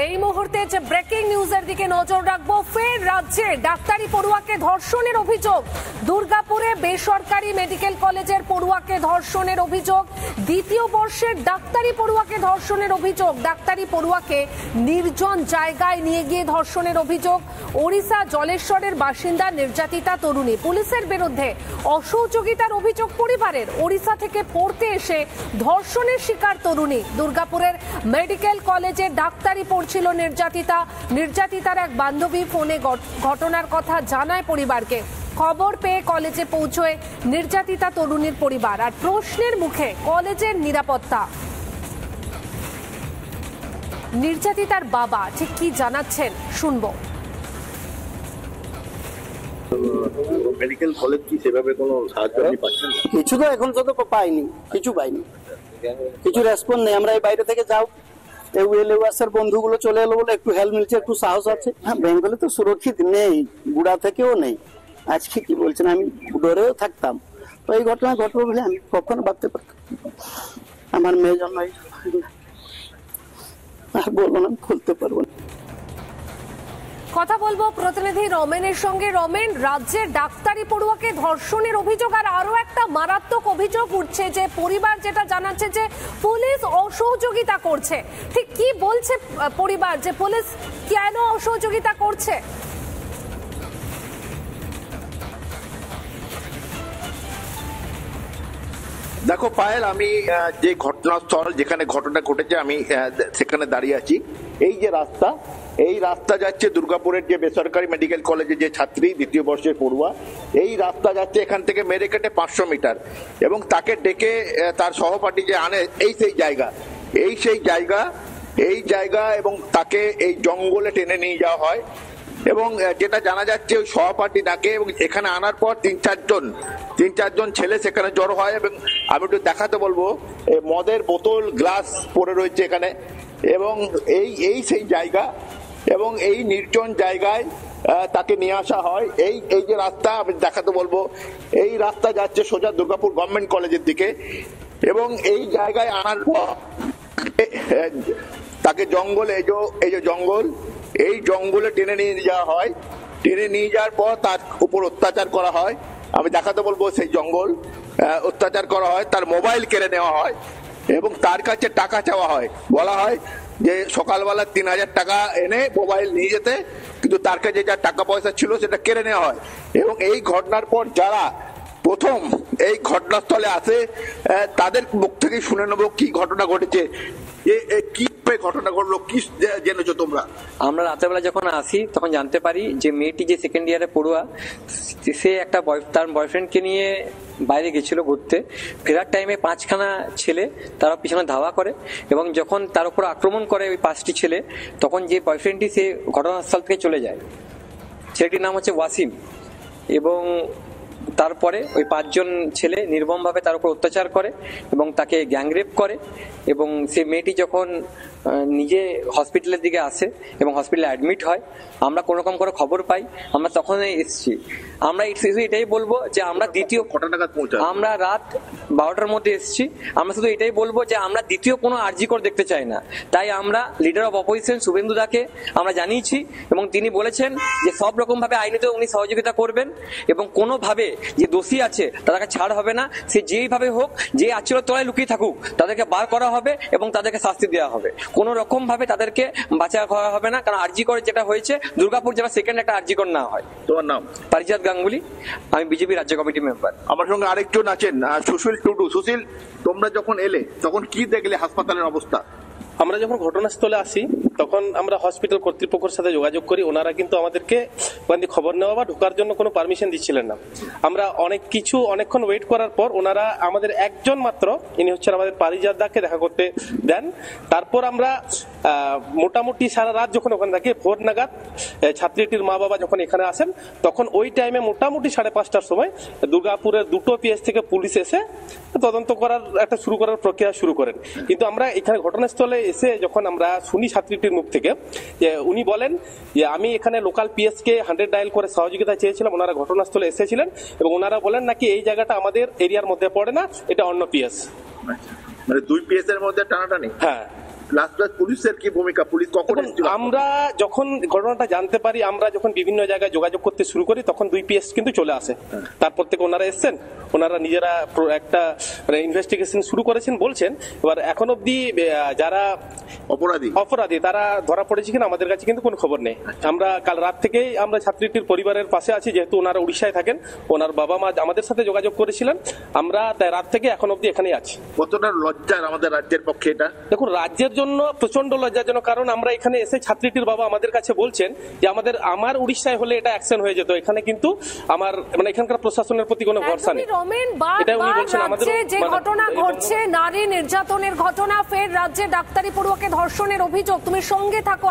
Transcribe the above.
এই মুহূর্তে যে ব্রেকিং নিউজের দিকে নজর রাখবো, ফের রাজ্যে ডাক্তারি পড়ুয়াকে ধর্ষণের অভিযোগ। দুর্গাপুরে বেসরকারি মেডিকেল কলেজের পড়ুয়াকে ধর্ষণের অভিযোগ। দ্বিতীয় বর্ষের ডাক্তারি পড়ুয়াকে ধর্ষণের অভিযোগ। ডাক্তারি পড়ুয়াকে নির্জন জায়গায় নিয়ে গিয়ে ধর্ষণের অভিযোগ। ওড়িশা জলেশ্বরের বাসিন্দা নির্যাতিতা তরুণী। পুলিশের বিরুদ্ধে অসহযোগিতার অভিযোগ পরিবারের। ওড়িশা থেকে পড়তে এসে ধর্ষণের শিকার তরুণী। দুর্গাপুরের মেডিকেল কলেজে ডাক্তারি ছিল নির্যাতিতার এক বান্ধবী ফোনে ঘটনার কথা জানায় পরিবারকে। খবর পেয়ে কলেজে পৌঁছয় নির্যাতিতা তরুণীর পরিবার। আর প্রশ্নের মুখে কলেজের নিরাপত্তা। নির্যাতিতার বাবা ঠিক কি জানাচ্ছেন শুনবো। মেডিকেল কলেজ কি সেভাবে কোনো সাহায্য আপনি পাচ্ছেন? কিছু তো এখন তো পাইনি, কিছু রেসপন্স নেই। আমরা এই বাইরে থেকে যাও বন্ধুগুলো চলে এলো বলে একটু হেল্প মিলছে, একটু সাহস আছে। হ্যাঁ, বেঙ্গলে তো সুরক্ষিত নেই, গুড়া থেকেও নেই। আজকে কি বলছেন, আমি ডরেও থাকতাম। তো এই ঘটনা ঘটবে বলে আমি কখনো ভাবতে পারতাম। আমার মেয়ে জন্য আর বলবো না, খুলতে পারবো না। কথা বলবো প্রতিনিধি রমেনের সঙ্গে। রমেন, রাজ্যে ডাক্তারি পড়ুয়াকে ধর্ষণের অভিযোগ আর আরো একটা মারাত্মক অভিযোগ উঠছে যে পরিবার যেটা জানাচ্ছে যে পুলিশ অসহযোগিতা করছে। ঠিক কি বলছে পরিবার, যে পুলিশ কেন অসহযোগিতা করছে? দেখো পায়েল, আমি যে ঘটনাস্থল যেখানে ঘটনা ঘটেছে আমি সেখানে দাঁড়িয়ে আছি। এই যে রাস্তা, এই রাস্তা যাচ্ছে দুর্গাপুরের যে বেসরকারি মেডিকেল কলেজের যে ছাত্রী, দ্বিতীয় বর্ষের পড়ুয়া। এই রাস্তা যাচ্ছে এখান থেকে মেরে কেটে 500 মিটার, এবং তাকে ডেকে তার সহপাঠী যে আনে এই সেই জায়গা এবং তাকে এই জঙ্গলে টেনে নিয়ে যাওয়া হয়। এবং যেটা জানা যাচ্ছে ওই সহপাঠী ডাকে, এবং এখানে আনার পর তিন চারজন ছেলে সেখানে জড়ো হয়। এবং আমি একটু দেখাতে বলবো, মদের বোতল, গ্লাস পড়ে রয়েছে এখানে। এবং এই সেই জায়গা, এবং এই নির্জন জায়গায় তাকে নিয়ে আসা হয়। এই যে রাস্তা আমি দেখাতে বলবো, এই রাস্তা যাচ্ছে সোজা দুর্গাপুর গভর্নমেন্ট কলেজের দিকে। এবং এই জায়গায় আনার পর তাকে জঙ্গলে, এই যে জঙ্গল, এই জঙ্গলে টেনে নিয়ে যাওয়া হয়। টেনে নিয়ে যাওয়ার পর তার উপর অত্যাচার করা হয়। আমি দেখাতে বলবো সেই জঙ্গল, অত্যাচার করা হয়, তার মোবাইল কেড়ে নেওয়া হয় এবং তার কাছে টাকা চাওয়া হয়। বলা হয় যে সকালবেলা 3000 টাকা এনে মোবাইল নিয়ে যেতে, কিন্তু তার কাছে যা টাকা পয়সা ছিল সেটা কেড়ে নেওয়া হয়। এবং এই ঘটনার পর যারা প্রথম এই ঘটনাস্থলে আসে তাদের মুখ থেকে শুনে নেবো কি ঘটনা ঘটেছে, কি ঘটনা ঘটলো, কি জেনেছো তোমরা? আমরা রাতের বেলা যখন আসি তখন জানতে পারি যে মেয়েটি যে সেকেন্ড ইয়ারে পড়ুয়া, সে একটা তার বয়ফ্রেন্ডকে নিয়ে বাইরে গেছিল ঘুরতে। ফেরার টাইমে 5খানা ছেলে তারা পিছনে ধাওয়া করে, এবং যখন তার উপর আক্রমণ করে ওই 5টি ছেলে, তখন যে বয়ফ্রেন্ডটি সে ঘটনাস্থল থেকে চলে যায়। ছেলেটির নাম হচ্ছে ওয়াসিম। এবং তারপরে ওই 5জন ছেলে নির্মমভাবে তার উপর অত্যাচার করে এবং তাকে গ্যাংরেপ করে। এবং সে মেয়েটি যখন নিজে হসপিটালের দিকে আসে এবং হসপিটালে অ্যাডমিট হয়, আমরা কোনো রকম করে খবর পাই, আমরা তখনই এসেছি। আমরা এটাই বলবো যে আমরা আমরা রাত 12টার মধ্যে এসেছি। আমরা শুধু এটাই বলবো যে আমরা দ্বিতীয় কোনো আরজিকর দেখতে চাই না। তাই আমরা লিডার অফ অপোজিশন শুভেন্দু দাকে আমরা জানিয়েছি, এবং তিনি বলেছেন যে সব রকম ভাবে আইনত উনি সহযোগিতা করবেন, এবং কোনোভাবে যে দোষী আছে তাদেরকে ছাড় হবে না। সে যেইভাবে হোক, যে আচরণের তলায় লুকিয়ে থাকুক, তাদেরকে বার করা হবে এবং তাদেরকে শাস্তি দেওয়া হবে। কোন রকম ভাবে তাদেরকে বাঁচা করা হবে না, কারণ আরজিকর যেটা হয়েছে দুর্গাপুর যেটা সেকেন্ড একটা আরজিকর না হয়। তোমার নাম? পারিজাত গাঙ্গুলি, আমি বিজেপি রাজ্য কমিটি মেম্বার। আমার সঙ্গে আরেকজন আছেন, সুশীল টুডু। সুশীল, তোমরা যখন এলে তখন কি দেখলে হাসপাতালের অবস্থা? আমরা যখন ঘটনাস্থলে আসি তখন আমরা হসপিটাল কর্তৃপক্ষের সাথে যোগাযোগ করি। ওনারা কিন্তু আমাদেরকে খবর নেওয়া বা ঢোকার জন্য কোনো পারমিশন দিচ্ছিলেন না। আমরা অনেকক্ষণ ওয়েট করার পর ওনারা আমাদের একজন মাত্র, ইনি হচ্ছেন আমাদের পারিজাত দাকে দেখা করতে দেন। তারপর আমরা মোটামুটি সারা রাত যখন ওখানে থাকি, ভোর নাগাদ ছাত্রীটির মা বাবা যখন এখানে আসেন, তখন ওই টাইমে মোটামুটি 5:30টার সময় দুর্গাপুরের 2টো পিএস থেকে পুলিশ এসে তদন্ত করার শুরু করার প্রক্রিয়া শুরু করেন। কিন্তু আমরা এখানে ঘটনাস্থলে এসে যখন আমরা শুনি ছাত্রীটির মুখ থেকে, যে উনি বলেন যে আমি এখানে লোকাল পিএস কে 100 ডায়াল করে সহযোগিতা চেয়েছিলাম, ওনারা ঘটনাস্থলে এসেছিলেন এবং ওনারা বলেন নাকি এই জায়গাটা আমাদের এরিয়ার মধ্যে পড়ে না, এটা অন্য পিএস। মানে 2 পিএস এর মধ্যে টানাটানি? হ্যাঁ, লাস্ট পুলিশের কি ভূমিকা, পুলিশ কখন এসেছিল? আমরা যখন ঘটনাটা জানতে পারি, আমরা যখন বিভিন্ন জায়গায় যোগাযোগ করতে শুরু করি, তখন 2 PS কিন্তু চলে আসে। তারপর থেকে ওনারা এসছেন, ওনারা নিজেরা একটা ইনভেস্টিগেশন শুরু করেছেন বলছেন। এবার এখন অব্দি যারা অপরাধী তারা ধরা পড়েছে কিনা আমাদের কাছে কিন্তু কোনো খবর নেই। আমরা কাল রাত থেকেই আমরা ছাত্রীটির পরিবারের পাশে আছি, যেহেতু ওনারা উড়িষ্যায় থাকেন, ওনার বাবা মা আমাদের সাথে যোগাযোগ করেছিলেন। আমরা তাই রাত থেকে এখন অব্দি এখানেই আছি। কতটা লজ্জার আমাদের রাজ্যের পক্ষে এটা? দেখুন, রাজ্যের জন্য প্রচন্ড লজ্জাজনক, কারণ আমরা এখানে এসে ছাত্রীটির বাবা আমাদের কাছে বলছেন যে আমার উড়িষ্যায় হলে এটা অ্যাকশন হয়ে যেত, এখানে কিন্তু আমার এখানকার প্রশাসনের প্রতি কোনো ভরসা নেই। এটা উনি বলছেন। আমাদের যে ঘটনা ঘটছে, নারী নির্যাতনের ঘটনা, ফের রাজ্যে ডাক্তারি পড়ুয়াকে ধর্ষণের অভিযোগ, তুমি সঙ্গে থাকো।